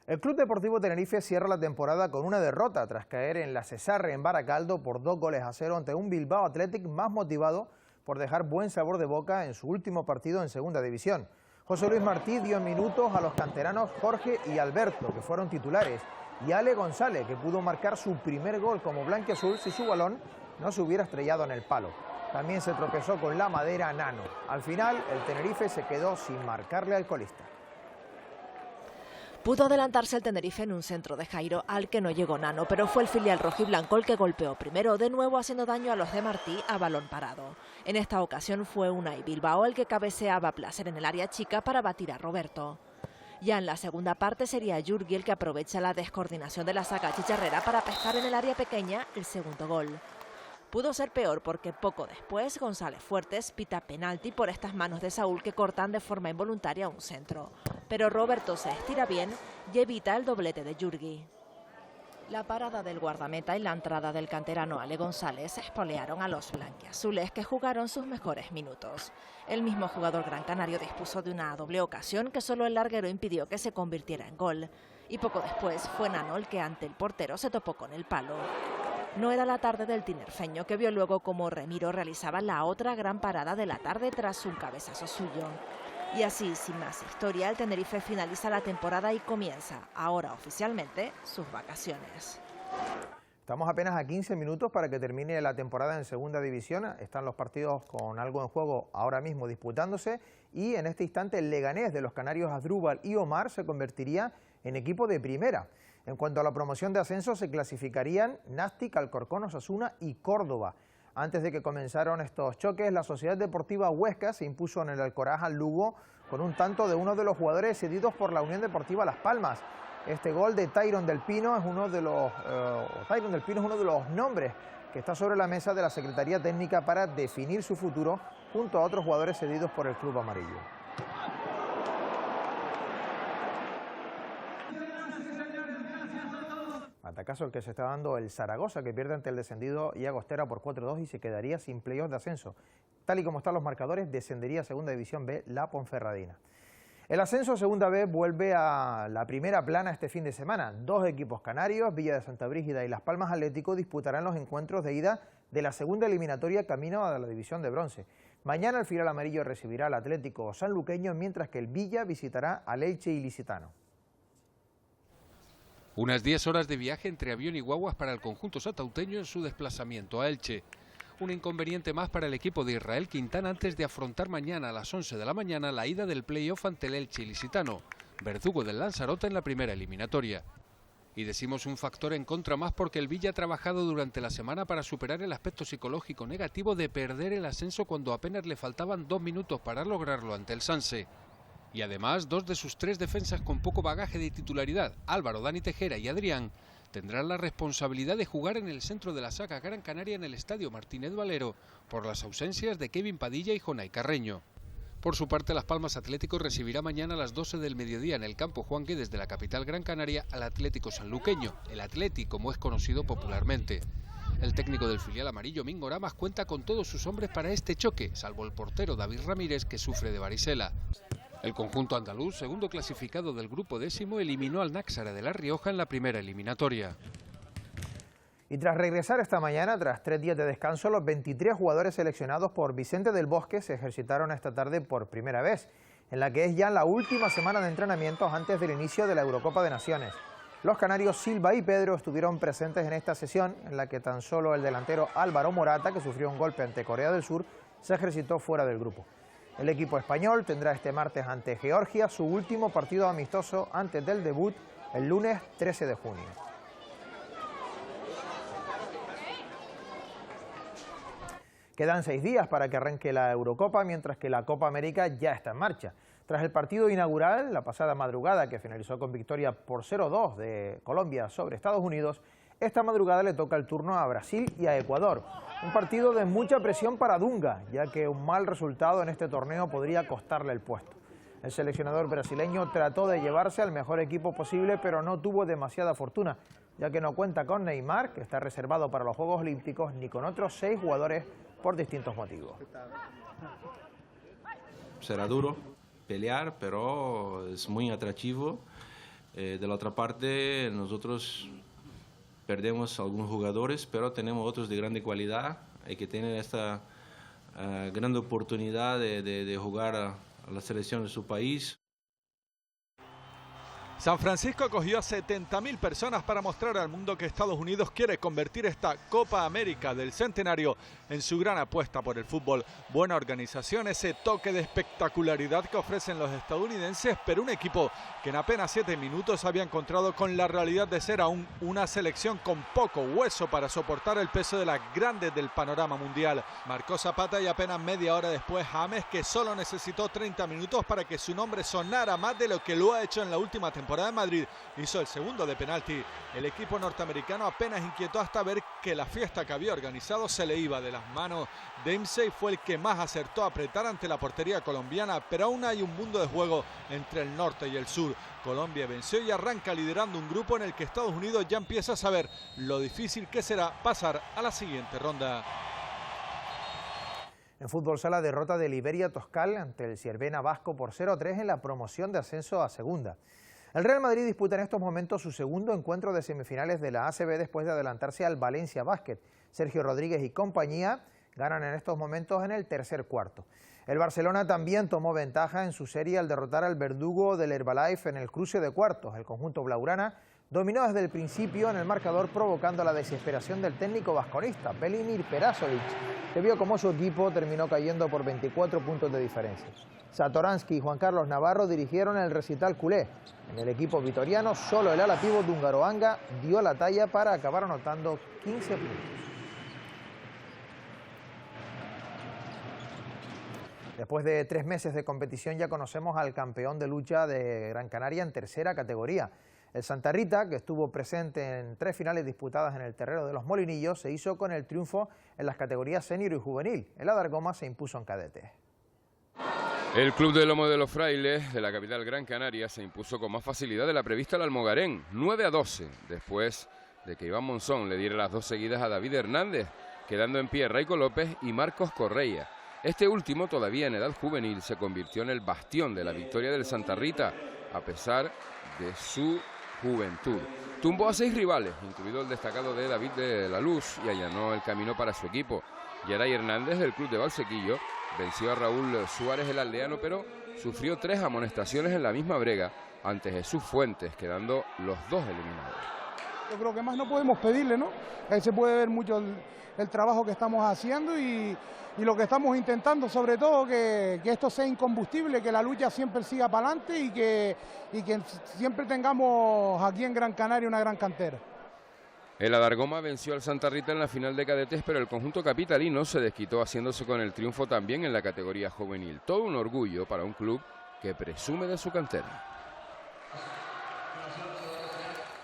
El Club Deportivo Tenerife cierra la temporada con una derrota tras caer en la Cesarre en Baracaldo por 2-0 ante un Bilbao Athletic más motivado por dejar buen sabor de boca en su último partido en Segunda División. José Luis Martí dio minutos a los canteranos Jorge y Alberto, que fueron titulares, y Ale González, que pudo marcar su primer gol como blanquiazul si su balón no se hubiera estrellado en el palo. También se tropezó con la madera Nano. Al final, el Tenerife se quedó sin marcarle al colista. Pudo adelantarse el Tenerife en un centro de Jairo al que no llegó Nano, pero fue el filial rojiblanco el que golpeó primero, de nuevo haciendo daño a los de Martí a balón parado. En esta ocasión fue Unai Bilbao el que cabeceaba a placer en el área chica para batir a Roberto. Ya en la segunda parte sería Yurgi el que aprovecha la descoordinación de la saga chicharrera para pescar en el área pequeña el segundo gol. Pudo ser peor porque poco después González Fuertes pita penalti por estas manos de Saúl que cortan de forma involuntaria un centro. Pero Roberto se estira bien y evita el doblete de Yurgi. La parada del guardameta y la entrada del canterano Ale González espolearon a los blanquiazules, que jugaron sus mejores minutos. El mismo jugador gran canario dispuso de una doble ocasión que solo el larguero impidió que se convirtiera en gol. Y poco después fue Nano el que ante el portero se topó con el palo. No era la tarde del tinerfeño, que vio luego cómo Remiro realizaba la otra gran parada de la tarde tras un cabezazo suyo. Y así, sin más historia, el Tenerife finaliza la temporada y comienza, ahora oficialmente, sus vacaciones. Estamos apenas a 15 minutos para que termine la temporada en Segunda División. Están los partidos con algo en juego ahora mismo disputándose. Y en este instante el Leganés de los canarios Asdrúbal y Omar se convertiría en equipo de primera. En cuanto a la promoción de ascenso, se clasificarían Nastic, Alcorcón, Osasuna y Córdoba. Antes de que comenzaran estos choques, la Sociedad Deportiva Huesca se impuso en el Alcoraz al Lugo con un tanto de uno de los jugadores cedidos por la Unión Deportiva Las Palmas. Este gol de Tyron del Pino es uno de los nombres que está sobre la mesa de la Secretaría Técnica para definir su futuro junto a otros jugadores cedidos por el club amarillo. Atacazo el que se está dando el Zaragoza, que pierde ante el descendido y Agostera por 4-2 y se quedaría sin playoff de ascenso. Tal y como están los marcadores, descendería a Segunda División B la Ponferradina. El ascenso a Segunda B vuelve a la primera plana este fin de semana. Dos equipos canarios, Villa de Santa Brígida y Las Palmas Atlético, disputarán los encuentros de ida de la segunda eliminatoria camino a la división de bronce. Mañana el filial amarillo recibirá al Atlético sanluqueño, mientras que el Villa visitará al Elche ilicitano. Unas 10 horas de viaje entre avión y guaguas para el conjunto satauteño en su desplazamiento a Elche. Un inconveniente más para el equipo de Israel Quintana antes de afrontar mañana a las 11 de la mañana la ida del play-off ante el Elche ilicitano, verdugo del Lanzarote en la primera eliminatoria. Y decimos un factor en contra más porque el Villa ha trabajado durante la semana para superar el aspecto psicológico negativo de perder el ascenso cuando apenas le faltaban 2 minutos para lograrlo ante el Sanse. Y además, 2 de sus 3 defensas con poco bagaje de titularidad, Álvaro, Dani Tejera y Adrián, tendrán la responsabilidad de jugar en el centro de la saga Gran Canaria en el Estadio Martínez Valero, por las ausencias de Kevin Padilla y Jonay Carreño. Por su parte, Las Palmas Atlético recibirá mañana a las 12 del mediodía en el campo Juan Guedes de la capital Gran Canaria al Atlético sanluqueño, el Atleti como es conocido popularmente. El técnico del filial amarillo, Mingo Ramas, cuenta con todos sus hombres para este choque, salvo el portero David Ramírez, que sufre de varicela. El conjunto andaluz, segundo clasificado del grupo décimo, eliminó al Náxara de La Rioja en la primera eliminatoria. Y tras regresar esta mañana, tras 3 días de descanso, los 23 jugadores seleccionados por Vicente del Bosque se ejercitaron esta tarde por primera vez, en la que es ya la última semana de entrenamientos antes del inicio de la Eurocopa de Naciones. Los canarios Silva y Pedro estuvieron presentes en esta sesión, en la que tan solo el delantero Álvaro Morata, que sufrió un golpe ante Corea del Sur, se ejercitó fuera del grupo. El equipo español tendrá este martes ante Georgia su último partido amistoso antes del debut el lunes 13 de junio. Quedan 6 días para que arranque la Eurocopa, mientras que la Copa América ya está en marcha. Tras el partido inaugural, la pasada madrugada, que finalizó con victoria por 0-2 de Colombia sobre Estados Unidos, esta madrugada le toca el turno a Brasil y a Ecuador. Un partido de mucha presión para Dunga, ya que un mal resultado en este torneo podría costarle el puesto. El seleccionador brasileño trató de llevarse al mejor equipo posible, pero no tuvo demasiada fortuna, ya que no cuenta con Neymar, que está reservado para los Juegos Olímpicos, ni con otros 6 jugadores por distintos motivos. Será duro pelear, pero es muy atractivo. De la otra parte, nosotros perdemos algunos jugadores, pero tenemos otros de grande calidad y que tienen esta gran oportunidad de jugar a la selección de su país. San Francisco acogió a 70.000 personas para mostrar al mundo que Estados Unidos quiere convertir esta Copa América del Centenario en su gran apuesta por el fútbol. Buena organización, ese toque de espectacularidad que ofrecen los estadounidenses, pero un equipo que en apenas 7 minutos había encontrado con la realidad de ser aún una selección con poco hueso para soportar el peso de las grandes del panorama mundial. Marcó Zapata y apenas media hora después James, que solo necesitó 30 minutos para que su nombre sonara más de lo que lo ha hecho en la última temporada en Madrid, hizo el segundo de penalti. El equipo norteamericano apenas inquietó hasta ver que la fiesta que había organizado se le iba de las manos. Dempsey fue el que más acertó a apretar ante la portería colombiana, pero aún hay un mundo de juego entre el norte y el sur. Colombia venció y arranca liderando un grupo en el que Estados Unidos ya empieza a saber lo difícil que será pasar a la siguiente ronda. En fútbol sala, derrota de Liberia Toscal ante el Cervena Vasco por 0-3 en la promoción de ascenso a segunda. El Real Madrid disputa en estos momentos su segundo encuentro de semifinales de la ACB después de adelantarse al Valencia Basket. Sergio Rodríguez y compañía ganan en estos momentos en el tercer cuarto. El Barcelona también tomó ventaja en su serie al derrotar al verdugo del Herbalife en el cruce de cuartos. El conjunto blaugrana dominó desde el principio en el marcador, provocando la desesperación del técnico vasconista, Velimir Perasovic, que vio cómo su equipo terminó cayendo por 24 puntos de diferencia. Satoransky y Juan Carlos Navarro dirigieron el recital culé. En el equipo vitoriano, solo el ala pívot Dungaroanga dio la talla para acabar anotando 15 puntos. Después de 3 meses de competición ya conocemos al campeón de lucha de Gran Canaria en tercera categoría. El Santa Rita, que estuvo presente en 3 finales disputadas en el terreno de los Molinillos, se hizo con el triunfo en las categorías senior y juvenil. El Adargoma se impuso en cadete. El Club de Lomo de los Frailes de la capital Gran Canaria se impuso con más facilidad de la prevista al Almogarén, 9-12, después de que Iván Monzón le diera las 2 seguidas a David Hernández, quedando en pie Raico López y Marcos Correia. Este último, todavía en edad juvenil, se convirtió en el bastión de la victoria del Santa Rita, a pesar de su juventud. Tumbó a 6 rivales, incluido el destacado de David de la Luz, y allanó el camino para su equipo. Yaray Hernández, del Club de Valsequillo, venció a Raúl Suárez, el aldeano, pero sufrió 3 amonestaciones en la misma brega ante Jesús Fuentes, quedando los 2 eliminados. Yo creo que más no podemos pedirle, ¿no? Ahí se puede ver mucho el trabajo que estamos haciendo y lo que estamos intentando, sobre todo, que esto sea incombustible, que la lucha siempre siga para adelante y que siempre tengamos aquí en Gran Canaria una gran cantera. El Adargoma venció al Santa Rita en la final de cadetes, pero el conjunto capitalino se desquitó haciéndose con el triunfo también en la categoría juvenil. Todo un orgullo para un club que presume de su cantera.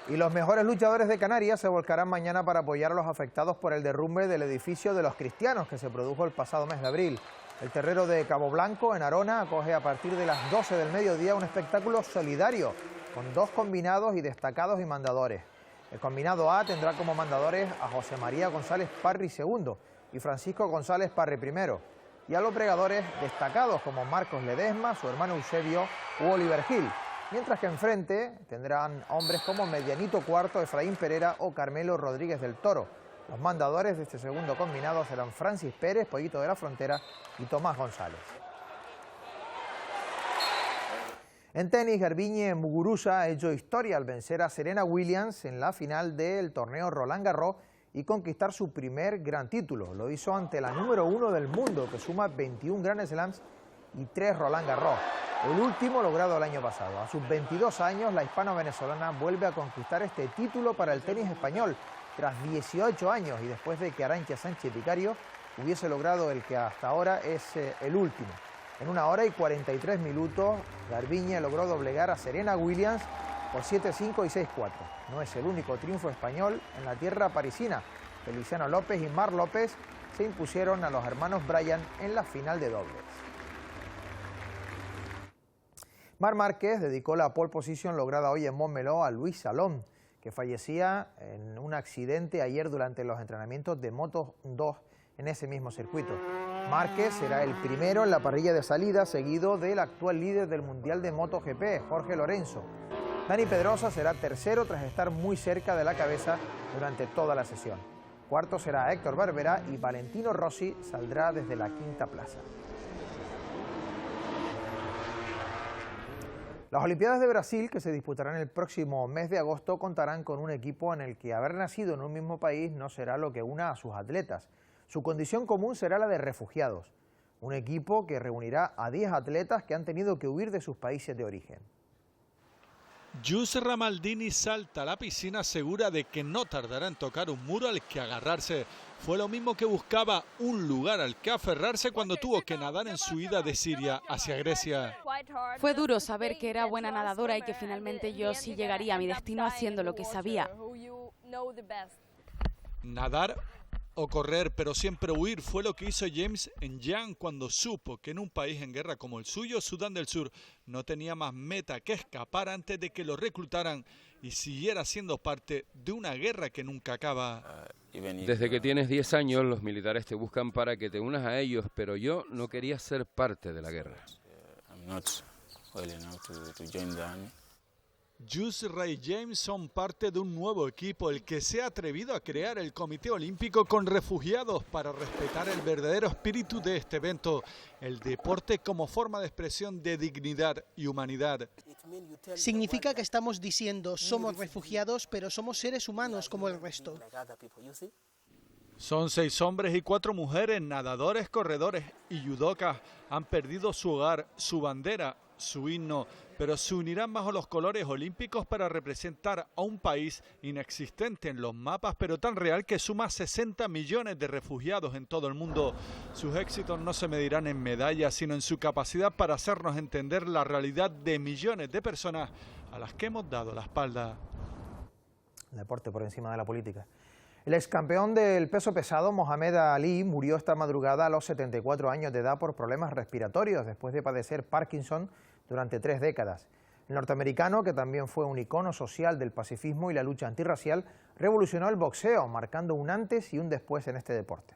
Y los mejores luchadores de Canarias se volcarán mañana para apoyar a los afectados por el derrumbe del edificio de los cristianos que se produjo el pasado mes de abril. El terrero de Cabo Blanco, en Arona, acoge a partir de las 12 del mediodía un espectáculo solidario con 2 combinados y destacados y mandadores. El combinado A tendrá como mandadores a José María González Parry II y Francisco González Parry I, y a los bregadores destacados como Marcos Ledesma, su hermano Eusebio u Oliver Gil, mientras que enfrente tendrán hombres como Medianito Cuarto, Efraín Pereira o Carmelo Rodríguez del Toro. Los mandadores de este segundo combinado serán Francis Pérez, Pollito de la Frontera y Tomás González. En tenis, Garbiñe Muguruza ha hecho historia al vencer a Serena Williams en la final del torneo Roland Garros y conquistar su primer gran título. Lo hizo ante la número 1 del mundo, que suma 21 Grand Slams y 3 Roland Garros, el último logrado el año pasado. A sus 22 años, la hispano-venezolana vuelve a conquistar este título para el tenis español, tras 18 años y después de que Arantxa Sánchez Vicario hubiese logrado el que hasta ahora es el último. En 1 hora y 43 minutos, Garbiñe logró doblegar a Serena Williams por 7-5 y 6-4. No es el único triunfo español en la tierra parisina. Feliciano López y Mar López se impusieron a los hermanos Bryan en la final de dobles. Marc Márquez dedicó la pole position lograda hoy en Montmeló a Luis Salom, que fallecía en un accidente ayer durante los entrenamientos de Moto 2 en ese mismo circuito. Márquez será el primero en la parrilla de salida, seguido del actual líder del Mundial de MotoGP, Jorge Lorenzo. Dani Pedrosa será tercero tras estar muy cerca de la cabeza durante toda la sesión. Cuarto será Héctor Barberá y Valentino Rossi saldrá desde la quinta plaza. Las Olimpiadas de Brasil, que se disputarán el próximo mes de agosto, contarán con un equipo en el que haber nacido en un mismo país no será lo que una a sus atletas. Su condición común será la de refugiados. Un equipo que reunirá a 10 atletas que han tenido que huir de sus países de origen. Giuseppe Ramaldini salta a la piscina segura de que no tardará en tocar un muro al que agarrarse. Fue lo mismo que buscaba, un lugar al que aferrarse cuando tuvo que nadar en su ida de Siria hacia Grecia. Fue duro saber que era buena nadadora y que finalmente yo sí llegaría a mi destino haciendo lo que sabía. Nadar o correr, pero siempre huir, fue lo que hizo James Enyang cuando supo que en un país en guerra como el suyo, Sudán del Sur, no tenía más meta que escapar antes de que lo reclutaran y siguiera siendo parte de una guerra que nunca acaba. Desde que tienes 10 años, los militares te buscan para que te unas a ellos, pero yo no quería ser parte de la guerra. Giuseppe y James son parte de un nuevo equipo, el que se ha atrevido a crear el Comité Olímpico con refugiados para respetar el verdadero espíritu de este evento, el deporte como forma de expresión de dignidad y humanidad. Significa que estamos diciendo, somos refugiados, pero somos seres humanos como el resto. Son 6 hombres y 4 mujeres, nadadores, corredores y judocas. Han perdido su hogar, su bandera, su himno, pero se unirán bajo los colores olímpicos para representar a un país inexistente en los mapas, pero tan real que suma 60 millones de refugiados en todo el mundo. Sus éxitos no se medirán en medallas, sino en su capacidad para hacernos entender la realidad de millones de personas a las que hemos dado la espalda. El deporte por encima de la política. El ex campeón del peso pesado, Mohamed Ali, murió esta madrugada a los 74 años de edad por problemas respiratorios después de padecer Parkinson durante 3 décadas. El norteamericano, que también fue un icono social del pacifismo y la lucha antirracial, revolucionó el boxeo, marcando un antes y un después en este deporte.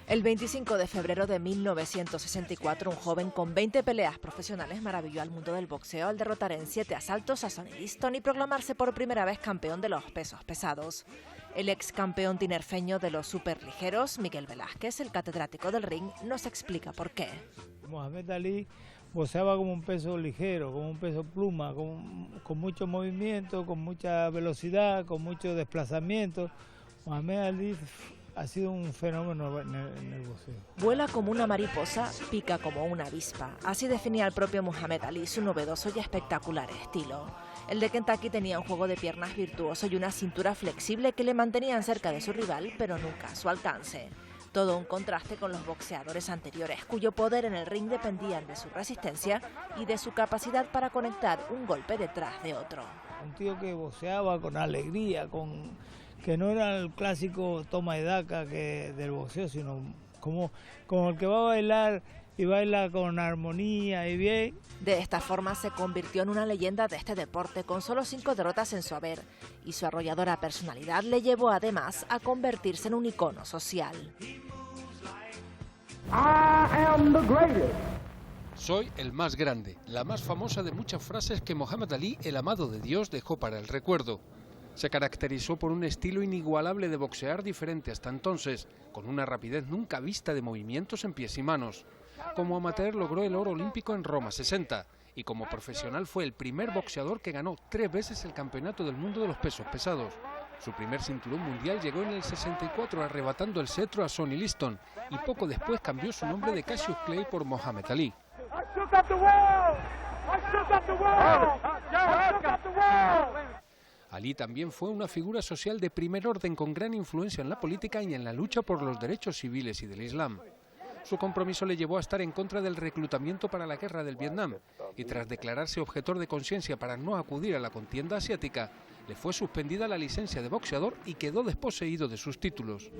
El 25 de febrero de 1964, un joven con 20 peleas profesionales maravilló al mundo del boxeo al derrotar en 7 asaltos a Sonny Liston y proclamarse por primera vez campeón de los pesos pesados. El ex campeón tinerfeño de los superligeros, Miguel Velázquez, el catedrático del ring, nos explica por qué. Mohamed Ali boxeaba como un peso ligero, como un peso pluma, con mucho movimiento, con mucha velocidad, con mucho desplazamiento. Mohamed Ali ha sido un fenómeno en el boxeo. Vuela como una mariposa, pica como una avispa. Así definía el propio Mohamed Ali su novedoso y espectacular estilo. El de Kentucky tenía un juego de piernas virtuoso y una cintura flexible que le mantenían cerca de su rival, pero nunca a su alcance. Todo un contraste con los boxeadores anteriores, cuyo poder en el ring dependían de su resistencia y de su capacidad para conectar un golpe detrás de otro. Un tío que boxeaba con alegría, que no era el clásico toma y daca del boxeo, sino como el que va a bailar y baila con armonía y bien. De esta forma se convirtió en una leyenda de este deporte con solo 5 derrotas en su haber, y su arrolladora personalidad le llevó además a convertirse en un icono social. Soy el más grande, la más famosa de muchas frases que Mohamed Ali, el amado de Dios, dejó para el recuerdo. Se caracterizó por un estilo inigualable de boxear diferente hasta entonces, con una rapidez nunca vista de movimientos en pies y manos. Como amateur logró el oro olímpico en Roma 60 y como profesional fue el primer boxeador que ganó 3 veces el campeonato del mundo de los pesos pesados. Su primer cinturón mundial llegó en el 64 arrebatando el cetro a Sonny Liston y poco después cambió su nombre de Cassius Clay por Mohamed Ali. Ali también fue una figura social de primer orden con gran influencia en la política y en la lucha por los derechos civiles y del Islam. Su compromiso le llevó a estar en contra del reclutamiento para la guerra del Vietnam y tras declararse objetor de conciencia para no acudir a la contienda asiática, le fue suspendida la licencia de boxeador y quedó desposeído de sus títulos.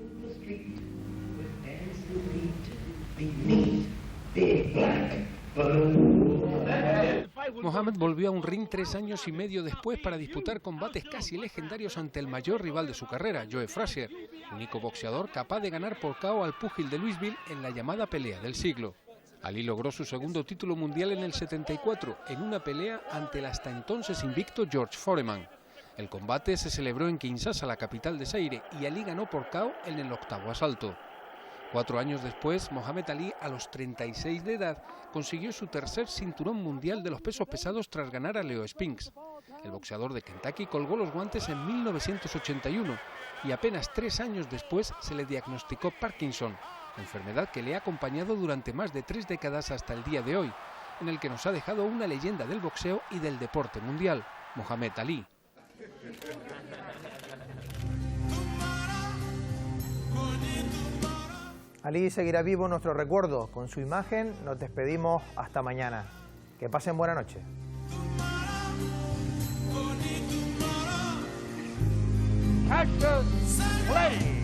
Mohamed volvió a un ring 3 años y medio después para disputar combates casi legendarios ante el mayor rival de su carrera, Joe Frazier, único boxeador capaz de ganar por KO al púgil de Louisville en la llamada pelea del siglo. Ali logró su segundo título mundial en el 74, en una pelea ante el hasta entonces invicto George Foreman. El combate se celebró en Kinshasa, la capital de Zaire, y Ali ganó por KO en el octavo asalto. 4 años después, Mohamed Ali, a los 36 de edad, consiguió su tercer cinturón mundial de los pesos pesados tras ganar a Leo Spinks. El boxeador de Kentucky colgó los guantes en 1981 y apenas 3 años después se le diagnosticó Parkinson, enfermedad que le ha acompañado durante más de 3 décadas hasta el día de hoy, en el que nos ha dejado una leyenda del boxeo y del deporte mundial, Mohamed Ali. Ali seguirá vivo en nuestro recuerdo. Con su imagen nos despedimos hasta mañana. Que pasen buena noche. Action, play.